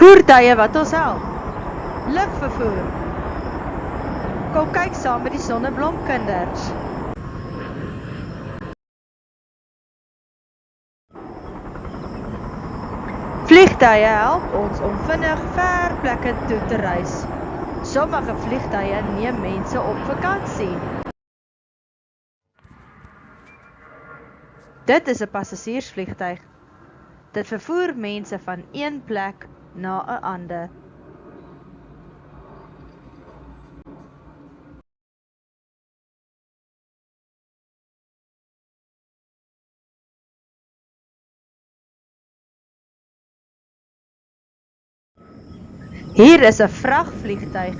Voertuie wat ons help. Lugvervoer. Kom kyk saam met die Sonneblomkinders. Vliegtuie help ons om vinnig ver plekke toe te reis. Sommige vliegtuie neem mense op vakansie. Dit is 'n passasiersvliegtuig. Dit vervoer mense van een plek na 'n ander. Hier is 'n vragvliegtuig.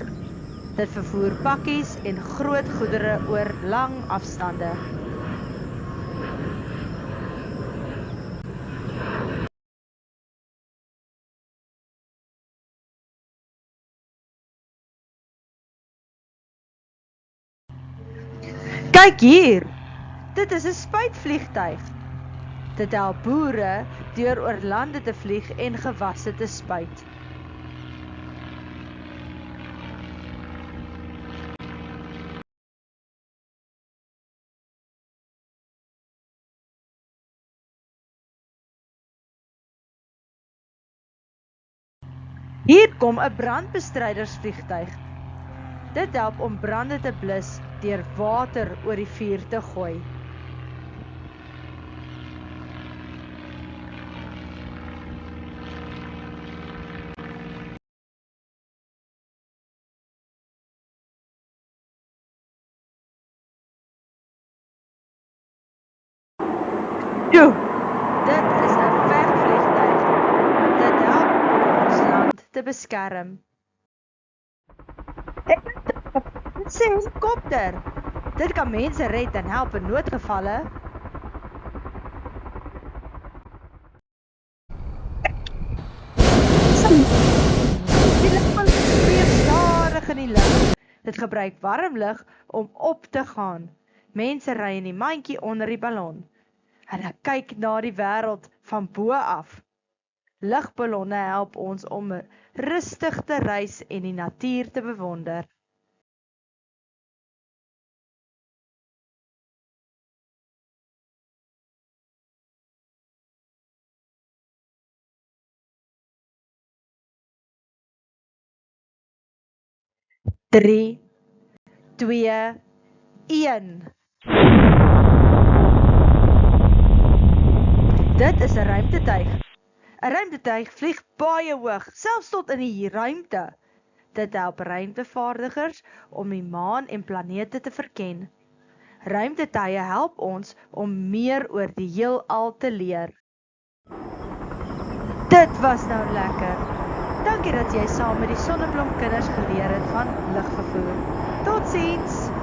Dit vervoer pakkies en groot goedere oor lang afstande. Kyk hier! Dit is 'n spuitvliegtuig. Dit help boere deur oor lande te vlieg en gewasse te spuit. Hier kom 'n brandbestrydersvliegtuig. Dit help om brande te blus deur water oor die vuur te gooi. Toe, dit is 'n vegvliegtuig. Dit help om ons land te beskerm. Dit sê 'n helikopter. Dit kan mense red en help in noodgevalle. Die lugballon beweeg stadig in die lug. Dit gebruik warm lug om op te gaan. Mense ry in die mandjie onder die ballon. Hulle kyk na die wêreld van bo af. Lugballonne help ons om rustig te reis en die natuur te bewonder. Drie, 2, 1. Dit is 'n ruimtetuig. 'n Ruimtetuig vlieg baie hoog, selfs tot in die ruimte. Dit help ruimtevaardigers om die maan en planete te verken. Ruimtetuie help ons om meer oor die heelal te leer. Dit was nou lekker. Dankie dat jy saam met die Sonneblomkinders geleer het van lugvervoer. Totsiens!